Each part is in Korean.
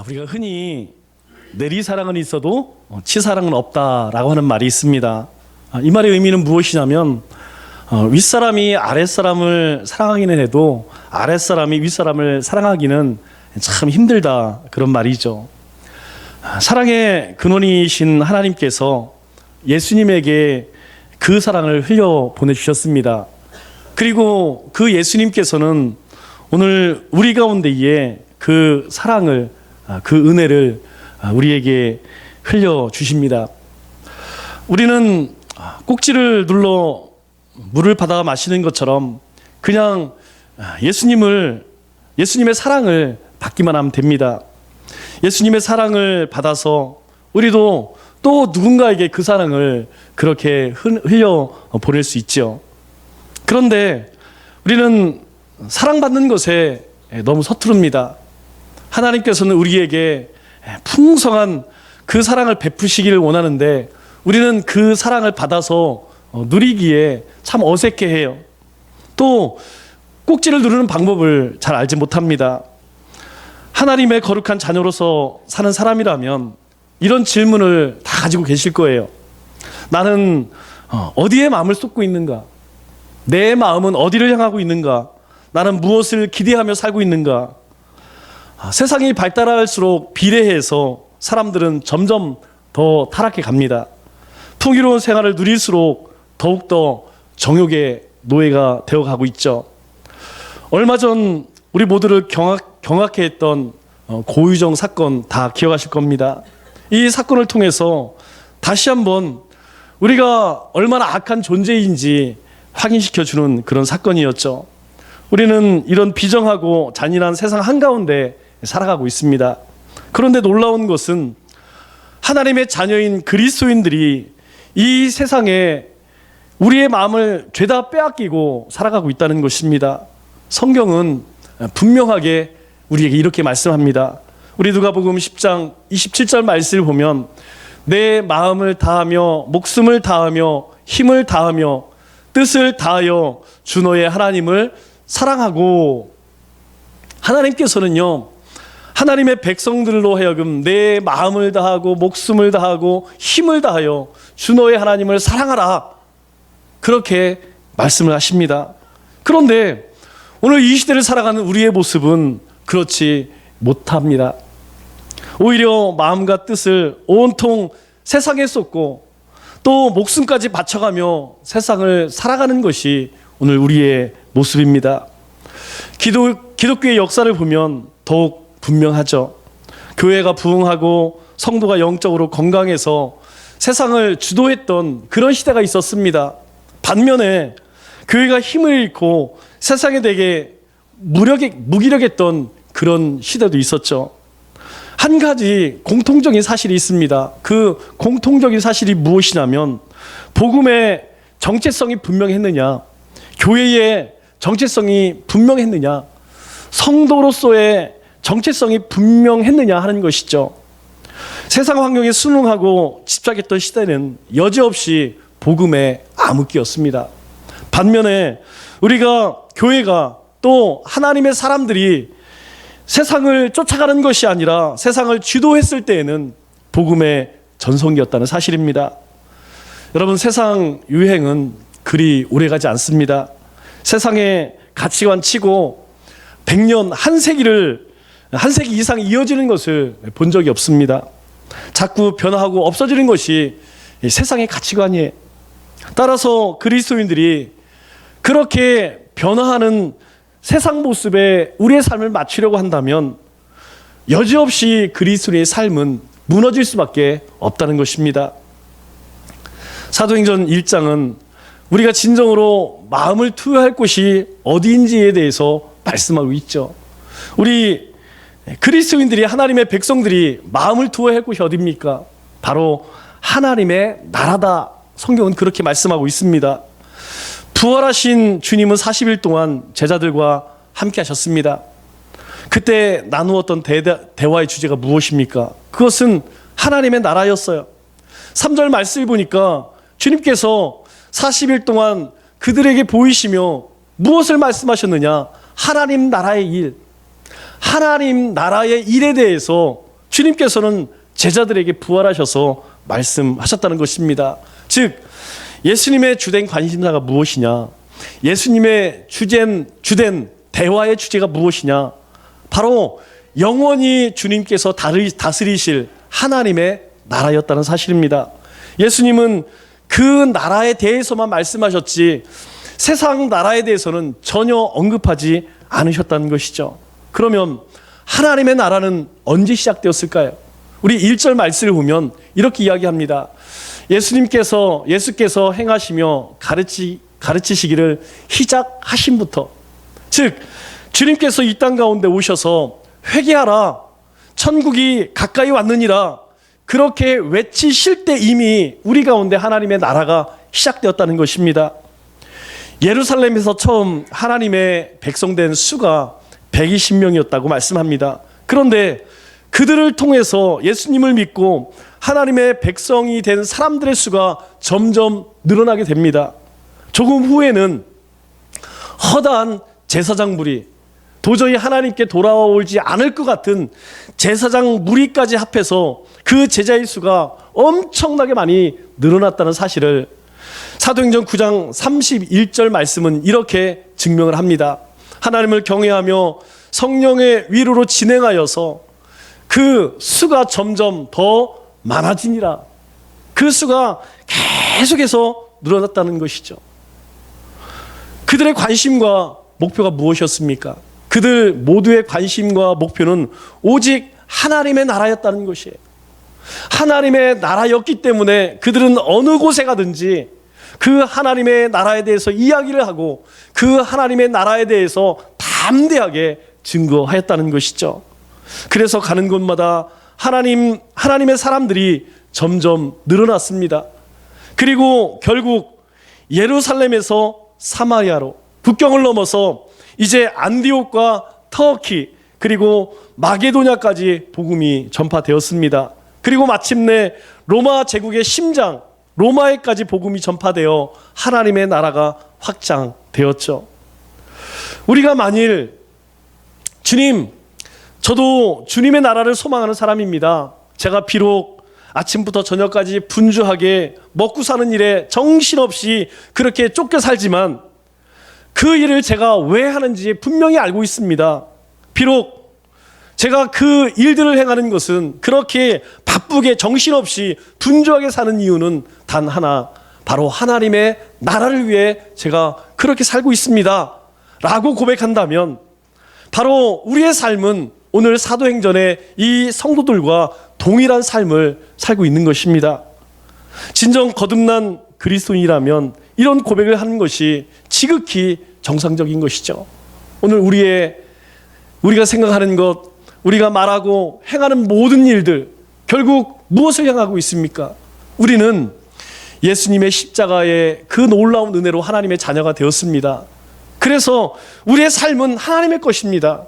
우리가 흔히 내리사랑은 있어도 치사랑은 없다라고 하는 말이 있습니다. 이 말의 의미는 무엇이냐면 윗사람이 아랫사람을 사랑하기는 해도 아랫사람이 윗사람을 사랑하기는 참 힘들다, 그런 말이죠. 사랑의 근원이신 하나님께서 예수님에게 그 사랑을 흘려 보내주셨습니다. 그리고 그 예수님께서는 오늘 우리 가운데에 그 사랑을, 그 은혜를 우리에게 흘려주십니다. 우리는 꼭지를 눌러 물을 받아 마시는 것처럼 그냥 예수님의 사랑을 받기만 하면 됩니다. 예수님의 사랑을 받아서 우리도 또 누군가에게 그 사랑을 그렇게 흘려 보낼 수 있죠. 그런데 우리는 사랑받는 것에 너무 서투릅니다. 하나님께서는 우리에게 풍성한 그 사랑을 베푸시기를 원하는데 우리는 그 사랑을 받아서 누리기에 참 어색해해요. 또 꼭지를 누르는 방법을 잘 알지 못합니다. 하나님의 거룩한 자녀로서 사는 사람이라면 이런 질문을 다 가지고 계실 거예요. 나는 어디에 마음을 쏟고 있는가? 내 마음은 어디를 향하고 있는가? 나는 무엇을 기대하며 살고 있는가? 세상이 발달할수록 비례해서 사람들은 점점 더 타락해 갑니다. 풍요로운 생활을 누릴수록 더욱더 정욕의 노예가 되어가고 있죠. 얼마 전 우리 모두를 경악해 했던 고유정 사건 다 기억하실 겁니다. 이 사건을 통해서 다시 한번 우리가 얼마나 악한 존재인지 확인시켜주는 그런 사건이었죠. 우리는 이런 비정하고 잔인한 세상 한가운데 살아가고 있습니다. 그런데 놀라운 것은 하나님의 자녀인 그리스도인들이 이 세상에 우리의 마음을 죄다 빼앗기고 살아가고 있다는 것입니다. 성경은 분명하게 우리에게 이렇게 말씀합니다. 우리 누가복음 10장 27절 말씀을 보면 내 마음을 다하며 목숨을 다하며 힘을 다하며 뜻을 다하여 주 너의 하나님을 사랑하고, 하나님께서는요 하나님의 백성들로 하여금 내 마음을 다하고 목숨을 다하고 힘을 다하여 주 너의 하나님을 사랑하라, 그렇게 말씀을 하십니다. 그런데 오늘 이 시대를 살아가는 우리의 모습은 그렇지 못합니다. 오히려 마음과 뜻을 온통 세상에 쏟고 또 목숨까지 바쳐가며 세상을 살아가는 것이 오늘 우리의 모습입니다. 기독교의 역사를 보면 더욱 분명하죠. 교회가 부흥하고 성도가 영적으로 건강해서 세상을 주도했던 그런 시대가 있었습니다. 반면에 교회가 힘을 잃고 세상에 되게 무기력했던 그런 시대도 있었죠. 한 가지 공통적인 사실이 있습니다. 그 공통적인 사실이 무엇이냐면 복음의 정체성이 분명했느냐, 교회의 정체성이 분명했느냐, 성도로서의 정체성이 분명했느냐 하는 것이죠. 세상 환경에 순응하고 집착했던 시대는 여지없이 복음의 암흑기였습니다. 반면에 우리가 교회가 또 하나님의 사람들이 세상을 쫓아가는 것이 아니라 세상을 주도했을 때에는 복음의 전성기였다는 사실입니다. 여러분, 세상 유행은 그리 오래가지 않습니다. 세상의 가치관 치고 100년, 한 세기 이상 이어지는 것을 본 적이 없습니다. 자꾸 변화하고 없어지는 것이 세상의 가치관이에요. 따라서 그리스도인들이 그렇게 변화하는 세상 모습에 우리의 삶을 맞추려고 한다면 여지없이 그리스도인의 삶은 무너질 수밖에 없다는 것입니다. 사도행전 1장은 우리가 진정으로 마음을 투여할 곳이 어디인지에 대해서 말씀하고 있죠. 우리 그리스도인들이, 하나님의 백성들이 마음을 투여할 곳이 어디입니까? 바로 하나님의 나라다. 성경은 그렇게 말씀하고 있습니다. 부활하신 주님은 40일 동안 제자들과 함께 하셨습니다. 그때 나누었던 대화의 주제가 무엇입니까? 그것은 하나님의 나라였어요. 3절 말씀을 보니까 주님께서 40일 동안 그들에게 보이시며 무엇을 말씀하셨느냐? 하나님 나라의 일, 하나님 나라의 일에 대해서 주님께서는 제자들에게 부활하셔서 말씀하셨다는 것입니다. 즉 예수님의 주된 관심사가 무엇이냐? 예수님의 주된 대화의 주제가 무엇이냐? 바로 영원히 주님께서 다스리실 하나님의 나라였다는 사실입니다. 예수님은 그 나라에 대해서만 말씀하셨지 세상 나라에 대해서는 전혀 언급하지 않으셨다는 것이죠. 그러면 하나님의 나라는 언제 시작되었을까요? 우리 1절 말씀을 보면 이렇게 이야기합니다. 예수께서 행하시며 가르치시기를 시작하심부터, 즉 주님께서 이 땅 가운데 오셔서 회개하라, 천국이 가까이 왔느니라, 그렇게 외치실 때 이미 우리 가운데 하나님의 나라가 시작되었다는 것입니다. 예루살렘에서 처음 하나님의 백성된 수가 120명이었다고 말씀합니다. 그런데 그들을 통해서 예수님을 믿고 하나님의 백성이 된 사람들의 수가 점점 늘어나게 됩니다. 조금 후에는 허다한 제사장 무리, 도저히 하나님께 돌아오지 않을 것 같은 제사장 무리까지 합해서 그 제자의 수가 엄청나게 많이 늘어났다는 사실을 사도행전 9장 31절 말씀은 이렇게 증명을 합니다. 하나님을 경외하며 성령의 위로로 진행하여서 그 수가 점점 더 많아지니라. 그 수가 계속해서 늘어났다는 것이죠. 그들의 관심과 목표가 무엇이었습니까? 그들 모두의 관심과 목표는 오직 하나님의 나라였다는 것이에요. 하나님의 나라였기 때문에 그들은 어느 곳에 가든지 그 하나님의 나라에 대해서 이야기를 하고 그 하나님의 나라에 대해서 담대하게 증거하였다는 것이죠. 그래서 가는 곳마다 하나님의 사람들이 점점 늘어났습니다. 그리고 결국 예루살렘에서 사마리아로 국경을 넘어서 이제 안디옥과 터키 그리고 마게도냐까지 복음이 전파되었습니다. 그리고 마침내 로마 제국의 심장 로마에까지 복음이 전파되어 하나님의 나라가 확장되었죠. 우리가 만일 주님, 저도 주님의 나라를 소망하는 사람입니다. 제가 비록 아침부터 저녁까지 분주하게 먹고 사는 일에 정신없이 그렇게 쫓겨 살지만 그 일을 제가 왜 하는지 분명히 알고 있습니다. 비록 제가 그 일들을 행하는 것은 그렇게 바쁘게 정신없이 분주하게 사는 이유는 단 하나, 바로 하나님의 나라를 위해 제가 그렇게 살고 있습니다 라고 고백한다면 바로 우리의 삶은 오늘 사도행전의 이 성도들과 동일한 삶을 살고 있는 것입니다. 진정 거듭난 그리스도인이라면 이런 고백을 하는 것이 지극히 정상적인 것이죠. 오늘 우리가 생각하는 것, 우리가 말하고 행하는 모든 일들 결국 무엇을 향하고 있습니까? 우리는 예수님의 십자가의 그 놀라운 은혜로 하나님의 자녀가 되었습니다. 그래서 우리의 삶은 하나님의 것입니다.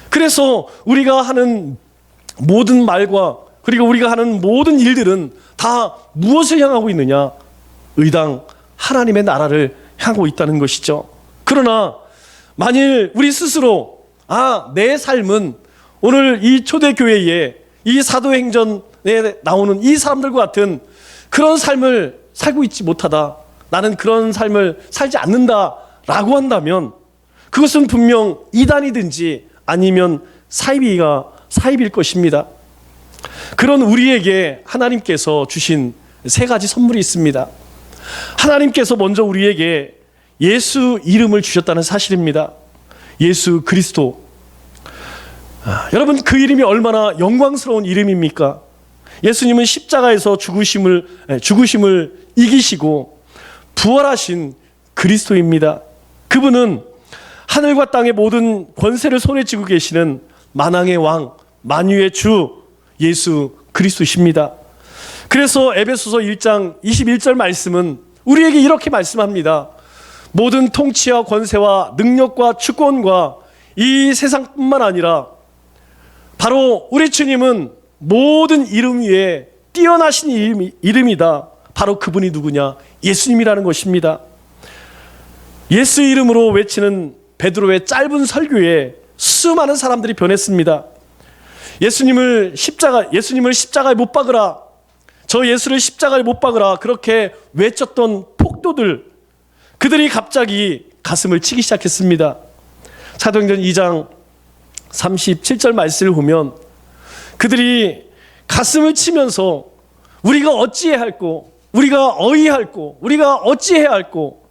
그래서 우리가 하는 모든 말과 그리고 우리가 하는 모든 일들은 다 무엇을 향하고 있느냐? 의당 하나님의 나라를 향하고 있다는 것이죠. 그러나 만일 우리 스스로 내 삶은 오늘 이 초대교회에 이 사도행전에 나오는 이 사람들과 같은 그런 삶을 살고 있지 못하다, 나는 그런 삶을 살지 않는다 라고 한다면 그것은 분명 이단이든지 아니면 사입일 것입니다. 그런 우리에게 하나님께서 주신 세 가지 선물이 있습니다. 하나님께서 먼저 우리에게 예수 이름을 주셨다는 사실입니다. 예수 그리스도. 여러분, 그 이름이 얼마나 영광스러운 이름입니까? 예수님은 십자가에서 죽으심을 이기시고 부활하신 그리스도입니다. 그분은 하늘과 땅의 모든 권세를 손에 쥐고 계시는 만왕의 왕, 만유의 주 예수 그리스도십니다. 그래서 에베소서 1장 21절 말씀은 우리에게 이렇게 말씀합니다. 모든 통치와 권세와 능력과 주권과 이 세상뿐만 아니라 바로 우리 주님은 모든 이름 위에 뛰어나신 이름이다. 바로 그분이 누구냐? 예수님이라는 것입니다. 예수 이름으로 외치는 베드로의 짧은 설교에 수많은 사람들이 변했습니다. 예수님을 십자가에 못 박으라, 저 예수를 십자가에 못 박으라, 그렇게 외쳤던 폭도들, 그들이 갑자기 가슴을 치기 시작했습니다. 사도행전 2장 37절 말씀을 보면 그들이 가슴을 치면서 우리가 어찌해야 할꼬, 우리가 어이할꼬, 우리가 어찌해야 할꼬,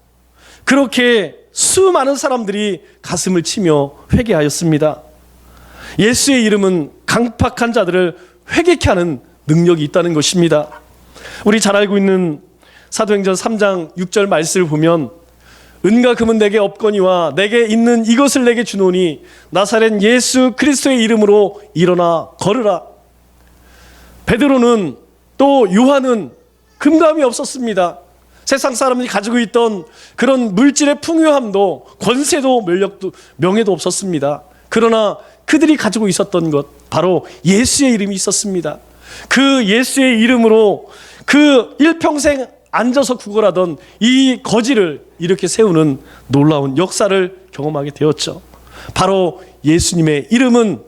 그렇게 수많은 사람들이 가슴을 치며 회개하였습니다. 예수의 이름은 강팍한 자들을 회개케 하는 능력이 있다는 것입니다. 우리 잘 알고 있는 사도행전 3장 6절 말씀을 보면 은과 금은 내게 없거니와 내게 있는 이것을 내게 주노니 나사렛 예수 그리스도의 이름으로 일어나 걸으라. 베드로는 또 요한은 금감이 없었습니다. 세상 사람들이 가지고 있던 그런 물질의 풍요함도 권세도 명예도 없었습니다. 그러나 그들이 가지고 있었던 것, 바로 예수의 이름이 있었습니다. 그 예수의 이름으로 그 일평생 앉아서 구걸하던 이 거지를 이렇게 세우는 놀라운 역사를 경험하게 되었죠. 바로 예수님의 이름은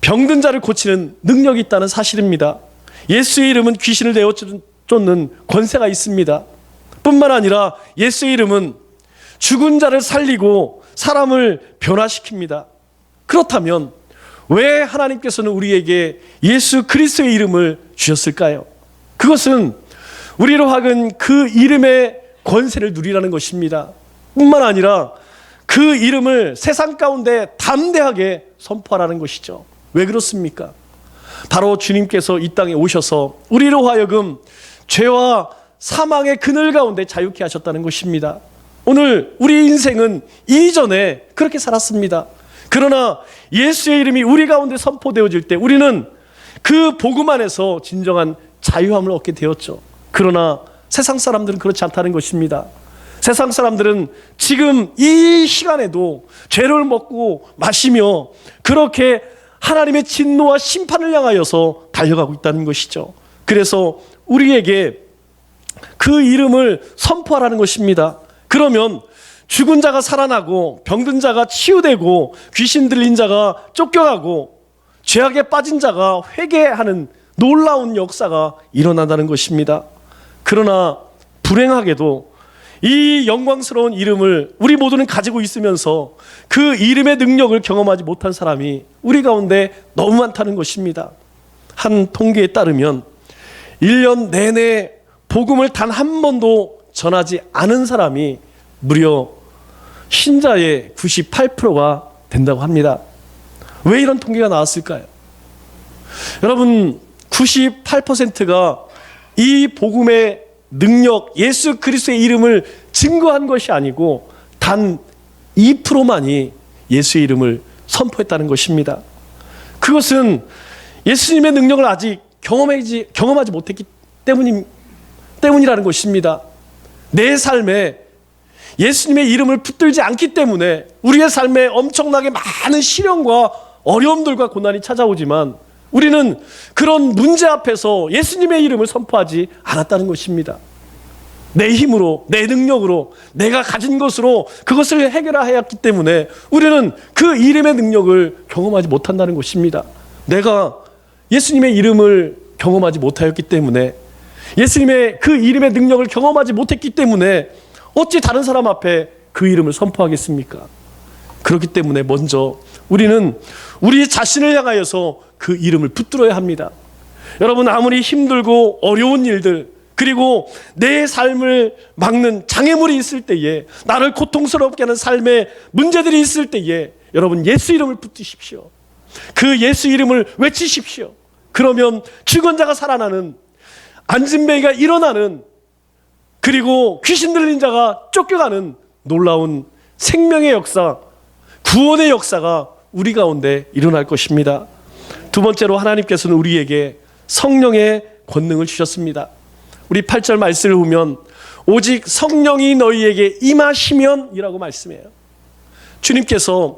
병든 자를 고치는 능력이 있다는 사실입니다. 예수의 이름은 귀신을 내어쫓는 권세가 있습니다. 뿐만 아니라 예수의 이름은 죽은 자를 살리고 사람을 변화시킵니다. 그렇다면 왜 하나님께서는 우리에게 예수 그리스도의 이름을 주셨을까요? 그것은 우리로 하여금 그 이름의 권세를 누리라는 것입니다. 뿐만 아니라 그 이름을 세상 가운데 담대하게 선포하라는 것이죠. 왜 그렇습니까? 바로 주님께서 이 땅에 오셔서 우리로 하여금 죄와 사망의 그늘 가운데 자유케 하셨다는 것입니다. 오늘 우리 인생은 이전에 그렇게 살았습니다. 그러나 예수의 이름이 우리 가운데 선포되어질 때 우리는 그 복음 안에서 진정한 자유함을 얻게 되었죠. 그러나 세상 사람들은 그렇지 않다는 것입니다. 세상 사람들은 지금 이 시간에도 죄를 먹고 마시며 그렇게 하나님의 진노와 심판을 향하여서 달려가고 있다는 것이죠. 그래서 우리에게 그 이름을 선포하라는 것입니다. 그러면 죽은 자가 살아나고 병든 자가 치유되고 귀신 들린 자가 쫓겨가고 죄악에 빠진 자가 회개하는 놀라운 역사가 일어난다는 것입니다. 그러나 불행하게도 이 영광스러운 이름을 우리 모두는 가지고 있으면서 그 이름의 능력을 경험하지 못한 사람이 우리 가운데 너무 많다는 것입니다. 한 통계에 따르면 1년 내내 복음을 단 한 번도 전하지 않은 사람이 무려 신자의 98%가 된다고 합니다. 왜 이런 통계가 나왔을까요? 여러분, 98%가 이 복음의 능력, 예수 그리스도의 이름을 증거한 것이 아니고 단 2%만이 예수의 이름을 선포했다는 것입니다. 그것은 예수님의 능력을 아직 경험하지 못했기 때문이라는 것입니다. 내 삶에 예수님의 이름을 붙들지 않기 때문에 우리의 삶에 엄청나게 많은 시련과 어려움들과 고난이 찾아오지만 우리는 그런 문제 앞에서 예수님의 이름을 선포하지 않았다는 것입니다. 내 힘으로, 내 능력으로, 내가 가진 것으로 그것을 해결해야 했기 때문에 우리는 그 이름의 능력을 경험하지 못한다는 것입니다. 내가 예수님의 이름을 경험하지 못하였기 때문에, 예수님의 그 이름의 능력을 경험하지 못했기 때문에 어찌 다른 사람 앞에 그 이름을 선포하겠습니까? 그렇기 때문에 먼저 우리는 우리 자신을 향하여서 그 이름을 붙들어야 합니다. 여러분, 아무리 힘들고 어려운 일들, 그리고 내 삶을 막는 장애물이 있을 때에, 나를 고통스럽게 하는 삶의 문제들이 있을 때에 여러분, 예수 이름을 붙드십시오. 그 예수 이름을 외치십시오. 그러면 죽은 자가 살아나는, 안진뱅이가 일어나는, 그리고 귀신 들린 자가 쫓겨가는 놀라운 생명의 역사, 구원의 역사가 우리 가운데 일어날 것입니다. 두 번째로 하나님께서는 우리에게 성령의 권능을 주셨습니다. 우리 8절 말씀을 보면 오직 성령이 너희에게 임하시면 이라고 말씀해요. 주님께서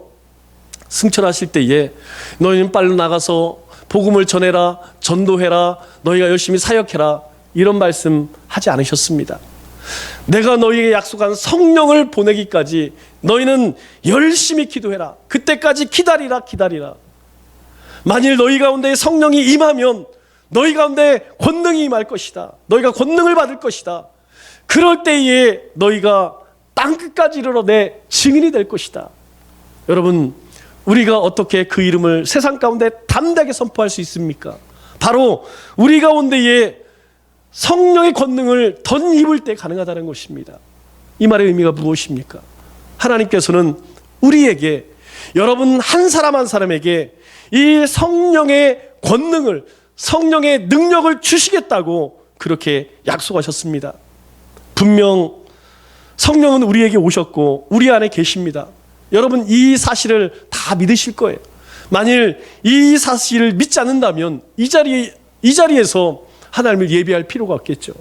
승천하실 때에 너희는 빨리 나가서 복음을 전해라, 전도해라, 너희가 열심히 사역해라, 이런 말씀 하지 않으셨습니다. 내가 너희에게 약속한 성령을 보내기까지 너희는 열심히 기도해라. 그때까지 기다리라. 만일 너희 가운데 성령이 임하면 너희 가운데 권능이 임할 것이다. 너희가 권능을 받을 것이다. 그럴 때에 너희가 땅끝까지 이르러 내 증인이 될 것이다. 여러분, 우리가 어떻게 그 이름을 세상 가운데 담대하게 선포할 수 있습니까? 바로 우리 가운데에 성령의 권능을 덧입을 때 가능하다는 것입니다. 이 말의 의미가 무엇입니까? 하나님께서는 우리에게, 여러분 한 사람 한 사람에게 이 성령의 권능을, 성령의 능력을 주시겠다고 그렇게 약속하셨습니다. 분명 성령은 우리에게 오셨고 우리 안에 계십니다. 여러분 이 사실을 다 믿으실 거예요. 만일 이 사실을 믿지 않는다면 이 자리에서 하나님을 예배할 필요가 없겠죠.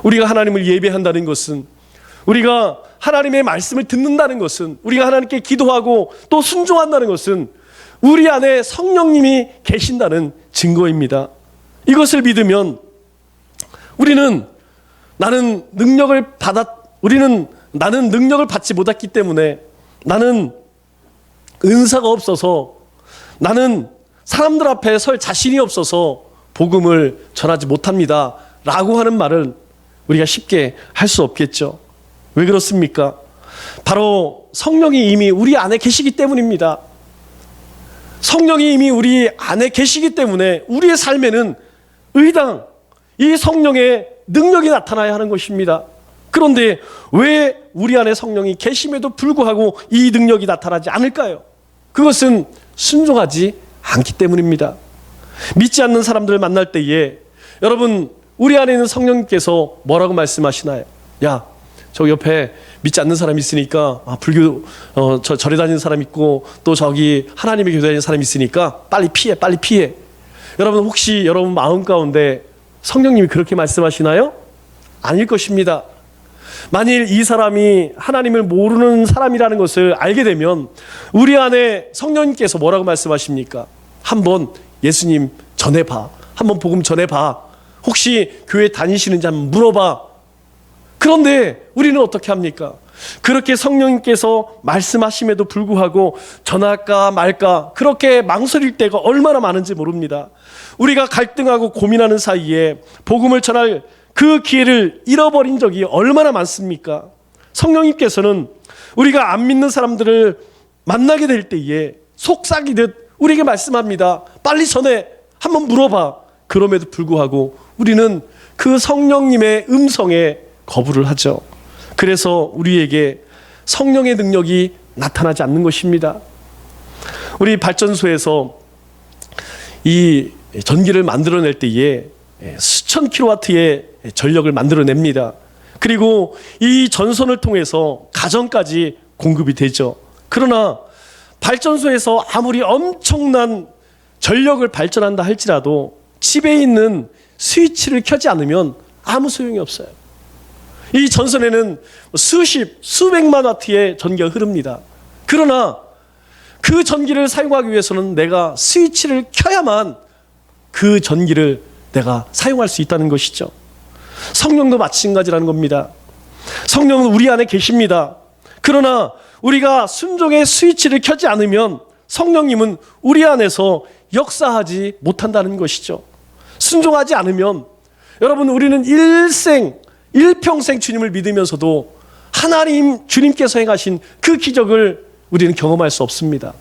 우리가 하나님을 예배한다는 것은, 우리가 하나님의 말씀을 듣는다는 것은, 우리가 하나님께 기도하고 또 순종한다는 것은 우리 안에 성령님이 계신다는 증거입니다. 이것을 믿으면 우리는 나는 능력을 받지 못했기 때문에, 나는 은사가 없어서, 나는 사람들 앞에 설 자신이 없어서 복음을 전하지 못합니다 라고 하는 말은 우리가 쉽게 할 수 없겠죠. 왜 그렇습니까? 바로 성령이 이미 우리 안에 계시기 때문입니다. 성령이 이미 우리 안에 계시기 때문에 우리의 삶에는 의당 이 성령의 능력이 나타나야 하는 것입니다. 그런데 왜 우리 안에 성령이 계심에도 불구하고 이 능력이 나타나지 않을까요? 그것은 순종하지 않기 때문입니다. 믿지 않는 사람들을 만날 때에 여러분, 우리 안에 있는 성령님께서 뭐라고 말씀하시나요? 야, 저 옆에 믿지 않는 사람이 있으니까, 불교 절에 다니는 사람 있고 또 저기 하나님의 교회 다니는 사람이 있으니까 빨리 피해. 여러분, 혹시 여러분 마음 가운데 성령님이 그렇게 말씀하시나요? 아닐 것입니다. 만일 이 사람이 하나님을 모르는 사람이라는 것을 알게 되면 우리 안에 성령님께서 뭐라고 말씀하십니까? 한번 예수님 전해봐. 한번 복음 전해봐. 혹시 교회 다니시는지 한번 물어봐. 그런데 우리는 어떻게 합니까? 그렇게 성령님께서 말씀하심에도 불구하고 전할까 말까 그렇게 망설일 때가 얼마나 많은지 모릅니다. 우리가 갈등하고 고민하는 사이에 복음을 전할 그 기회를 잃어버린 적이 얼마나 많습니까? 성령님께서는 우리가 안 믿는 사람들을 만나게 될 때에 속삭이듯 우리에게 말씀합니다. 빨리 전해. 한번 물어봐. 그럼에도 불구하고 우리는 그 성령님의 음성에 거부를 하죠. 그래서 우리에게 성령의 능력이 나타나지 않는 것입니다. 우리 발전소에서 이 전기를 만들어낼 때에 수천 킬로와트의 전력을 만들어냅니다. 그리고 이 전선을 통해서 가정까지 공급이 되죠. 그러나 발전소에서 아무리 엄청난 전력을 발전한다 할지라도 집에 있는 스위치를 켜지 않으면 아무 소용이 없어요. 이 전선에는 수백만 와트의 전기가 흐릅니다. 그러나 그 전기를 사용하기 위해서는 내가 스위치를 켜야만 그 전기를 내가 사용할 수 있다는 것이죠. 성령도 마찬가지라는 겁니다. 성령은 우리 안에 계십니다. 그러나 우리가 순종의 스위치를 켜지 않으면 성령님은 우리 안에서 역사하지 못한다는 것이죠. 순종하지 않으면 여러분, 우리는 일평생 주님을 믿으면서도 하나님 주님께서 행하신 그 기적을 우리는 경험할 수 없습니다.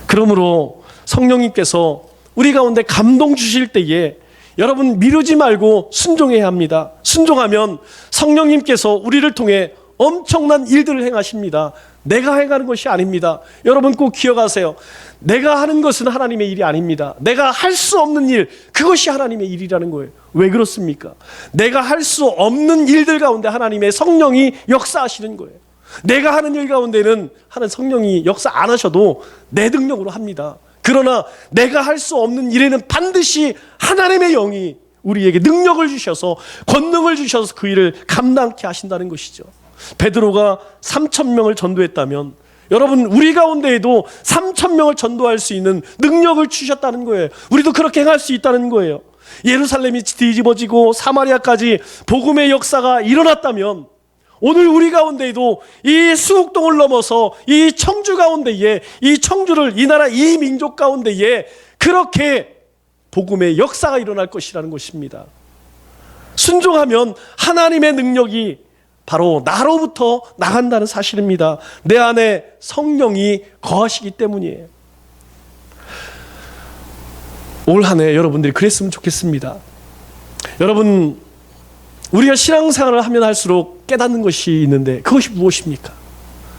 그러므로 성령님께서 우리 가운데 감동 주실 때에 여러분 미루지 말고 순종해야 합니다. 순종하면 성령님께서 우리를 통해 엄청난 일들을 행하십니다. 내가 행하는 것이 아닙니다. 여러분 꼭 기억하세요. 내가 하는 것은 하나님의 일이 아닙니다. 내가 할 수 없는 일, 그것이 하나님의 일이라는 거예요. 왜 그렇습니까? 내가 할 수 없는 일들 가운데 하나님의 성령이 역사하시는 거예요. 내가 하는 일 가운데는 하는 성령이 역사 안 하셔도 내 능력으로 합니다. 그러나 내가 할 수 없는 일에는 반드시 하나님의 영이 우리에게 능력을 주셔서, 권능을 주셔서 그 일을 감당케 하신다는 것이죠. 베드로가 3,000명을 전도했다면 여러분, 우리 가운데에도 3,000명을 전도할 수 있는 능력을 주셨다는 거예요. 우리도 그렇게 행할 수 있다는 거예요. 예루살렘이 뒤집어지고 사마리아까지 복음의 역사가 일어났다면 오늘 우리 가운데에도 이 수국동을 넘어서 이 청주 가운데에, 이 청주를, 이 나라 이 민족 가운데에 그렇게 복음의 역사가 일어날 것이라는 것입니다. 순종하면 하나님의 능력이 바로 나로부터 나간다는 사실입니다. 내 안에 성령이 거하시기 때문이에요. 올 한 해 여러분들이 그랬으면 좋겠습니다. 여러분, 우리가 신앙생활을 하면 할수록 깨닫는 것이 있는데 그것이 무엇입니까?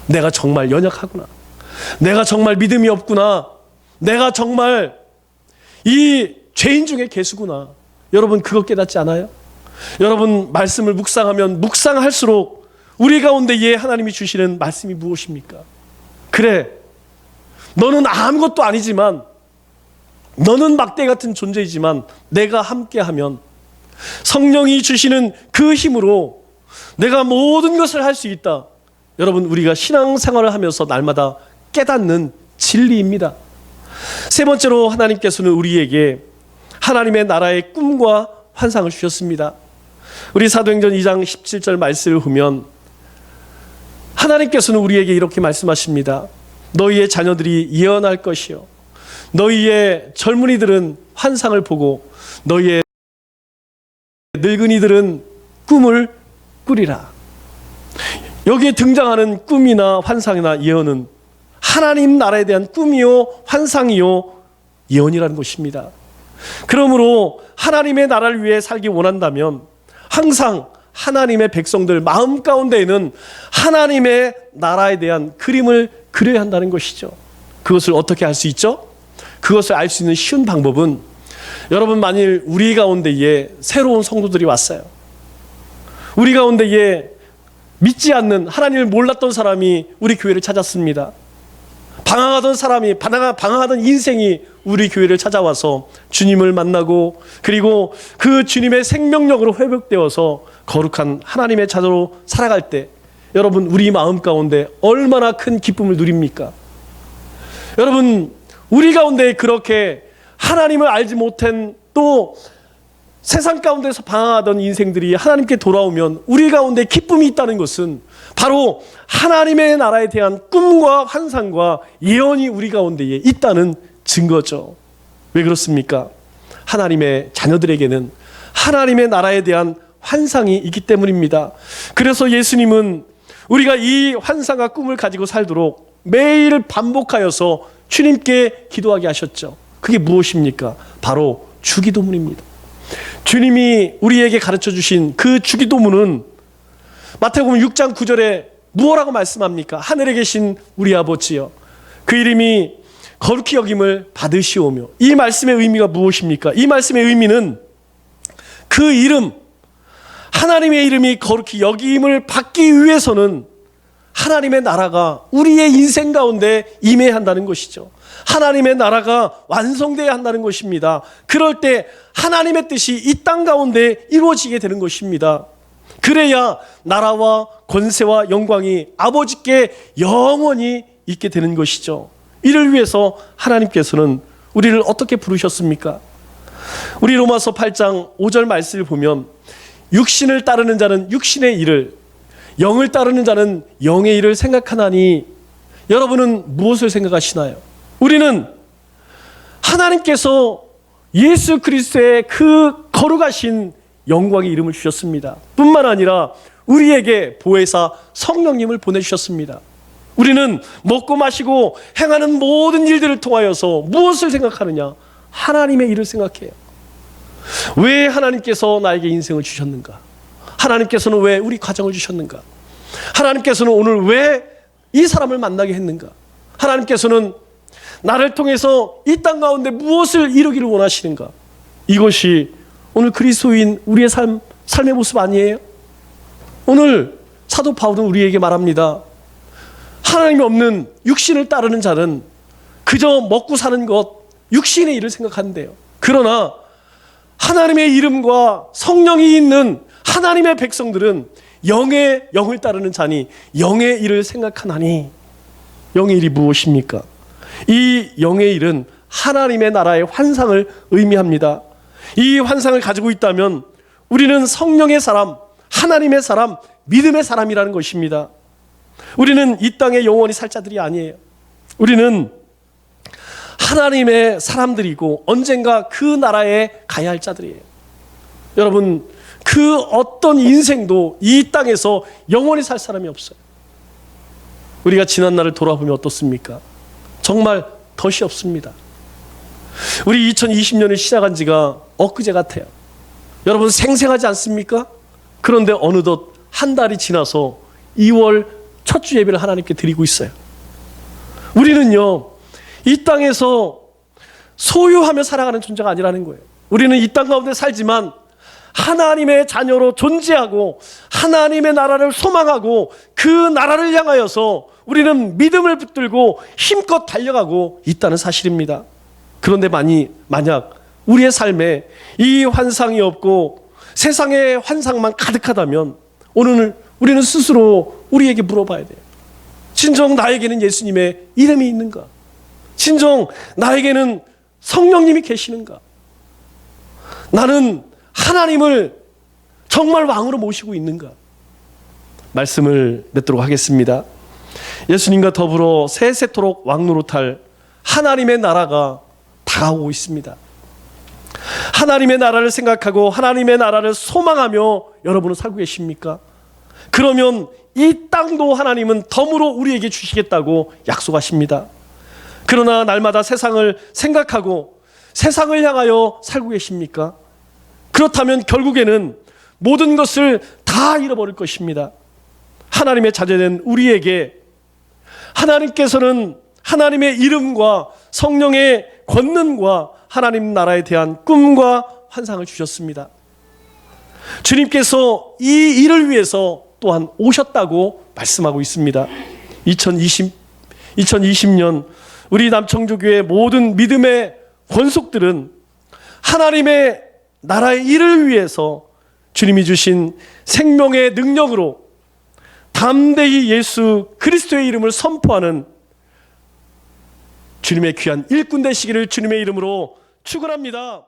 내가 정말 연약하구나. 내가 정말 믿음이 없구나. 내가 정말 이 죄인 중에 개수구나. 여러분, 그거 깨닫지 않아요? 여러분, 말씀을 묵상하면 묵상할수록 우리 가운데에 하나님이 주시는 말씀이 무엇입니까? 그래, 너는 아무것도 아니지만, 너는 막대 같은 존재이지만 내가 함께하면 성령이 주시는 그 힘으로 내가 모든 것을 할 수 있다. 여러분, 우리가 신앙생활을 하면서 날마다 깨닫는 진리입니다. 세 번째로 하나님께서는 우리에게 하나님의 나라의 꿈과 환상을 주셨습니다. 우리 사도행전 2장 17절 말씀을 보면 하나님께서는 우리에게 이렇게 말씀하십니다. 너희의 자녀들이 예언할 것이요, 너희의 젊은이들은 환상을 보고 너희의 늙은이들은 꿈을 꾸리라. 여기에 등장하는 꿈이나 환상이나 예언은 하나님 나라에 대한 꿈이요, 환상이요, 예언이라는 것입니다. 그러므로 하나님의 나라를 위해 살기 원한다면 항상 하나님의 백성들 마음 가운데에는 하나님의 나라에 대한 그림을 그려야 한다는 것이죠. 그것을 어떻게 할 수 있죠? 그것을 알 수 있는 쉬운 방법은, 여러분, 만일 우리 가운데에 새로운 성도들이 왔어요. 우리 가운데에 믿지 않는, 하나님을 몰랐던 사람이 우리 교회를 찾았습니다. 방황하던 사람이, 방황하던 인생이 우리 교회를 찾아와서 주님을 만나고, 그리고 그 주님의 생명력으로 회복되어서 거룩한 하나님의 자녀로 살아갈 때, 여러분, 우리 마음 가운데 얼마나 큰 기쁨을 누립니까? 여러분, 우리 가운데 그렇게 하나님을 알지 못한, 또 세상 가운데서 방황하던 인생들이 하나님께 돌아오면 우리 가운데 기쁨이 있다는 것은 바로 하나님의 나라에 대한 꿈과 환상과 예언이 우리 가운데에 있다는 증거죠. 왜 그렇습니까? 하나님의 자녀들에게는 하나님의 나라에 대한 환상이 있기 때문입니다. 그래서 예수님은 우리가 이 환상과 꿈을 가지고 살도록 매일 반복하여서 주님께 기도하게 하셨죠. 그게 무엇입니까? 바로 주기도문입니다. 주님이 우리에게 가르쳐 주신 그 주기도문은 마태복음 6장 9절에 무엇라고 말씀합니까? 하늘에 계신 우리 아버지여, 그 이름이 거룩히 여김을 받으시오며. 이 말씀의 의미가 무엇입니까? 이 말씀의 의미는 그 이름, 하나님의 이름이 거룩히 여김을 받기 위해서는 하나님의 나라가 우리의 인생 가운데 임해야 한다는 것이죠. 하나님의 나라가 완성되어야 한다는 것입니다. 그럴 때 하나님의 뜻이 이 땅 가운데 이루어지게 되는 것입니다. 그래야 나라와 권세와 영광이 아버지께 영원히 있게 되는 것이죠. 이를 위해서 하나님께서는 우리를 어떻게 부르셨습니까? 우리 로마서 8장 5절 말씀을 보면 육신을 따르는 자는 육신의 일을, 영을 따르는 자는 영의 일을 생각하나니, 여러분은 무엇을 생각하시나요? 우리는 하나님께서 예수 그리스도의 그 거룩하신 영광의 이름을 주셨습니다. 뿐만 아니라 우리에게 보혜사 성령님을 보내주셨습니다. 우리는 먹고 마시고 행하는 모든 일들을 통하여서 무엇을 생각하느냐? 하나님의 일을 생각해요. 왜 하나님께서 나에게 인생을 주셨는가? 하나님께서는 왜 우리 가정을 주셨는가? 하나님께서는 오늘 왜 이 사람을 만나게 했는가? 하나님께서는 나를 통해서 이 땅 가운데 무엇을 이루기를 원하시는가? 이것이 오늘 그리스도인 우리의 삶의 모습 아니에요? 오늘 사도 바울은 우리에게 말합니다. 하나님이 없는 육신을 따르는 자는 그저 먹고 사는 것, 육신의 일을 생각하는데요. 그러나 하나님의 이름과 성령이 있는 하나님의 백성들은 영을 따르는 자니 영의 일을 생각하나니. 영의 일이 무엇입니까? 이 영의 일은 하나님의 나라의 환상을 의미합니다. 이 환상을 가지고 있다면 우리는 성령의 사람, 하나님의 사람, 믿음의 사람이라는 것입니다. 우리는 이 땅에 영원히 살 자들이 아니에요. 우리는 하나님의 사람들이고 언젠가 그 나라에 가야 할 자들이에요. 여러분, 그 어떤 인생도 이 땅에서 영원히 살 사람이 없어요. 우리가 지난 날을 돌아보면 어떻습니까? 정말 덫이 없습니다. 우리 2020년을 시작한 지가 엊그제 같아요. 여러분, 생생하지 않습니까? 그런데 어느덧 한 달이 지나서 2월 첫 주 예배를 하나님께 드리고 있어요. 우리는요, 이 땅에서 소유하며 살아가는 존재가 아니라는 거예요. 우리는 이 땅 가운데 살지만 하나님의 자녀로 존재하고 하나님의 나라를 소망하고 그 나라를 향하여서 우리는 믿음을 붙들고 힘껏 달려가고 있다는 사실입니다. 그런데 만약 우리의 삶에 이 환상이 없고 세상의 환상만 가득하다면 오늘 우리는 스스로 우리에게 물어봐야 돼요. 진정 나에게는 예수님의 이름이 있는가? 진정 나에게는 성령님이 계시는가? 나는 하나님을 정말 왕으로 모시고 있는가? 말씀을 맺도록 하겠습니다. 예수님과 더불어 세세토록 왕노릇할 하나님의 나라가 다가오고 있습니다. 하나님의 나라를 생각하고 하나님의 나라를 소망하며 여러분은 살고 계십니까? 그러면 이 땅도 하나님은 덤으로 우리에게 주시겠다고 약속하십니다. 그러나 날마다 세상을 생각하고 세상을 향하여 살고 계십니까? 그렇다면 결국에는 모든 것을 다 잃어버릴 것입니다. 하나님의 자녀된 우리에게 하나님께서는 하나님의 이름과 성령의 권능과 하나님 나라에 대한 꿈과 환상을 주셨습니다. 주님께서 이 일을 위해서 또한 오셨다고 말씀하고 있습니다. 2020년 우리 남청주교회 모든 믿음의 권속들은 하나님의 나라의 일을 위해서 주님이 주신 생명의 능력으로 담대히 예수 그리스도의 이름을 선포하는 주님의 귀한 일꾼 되시기를 주님의 이름으로 축원합니다.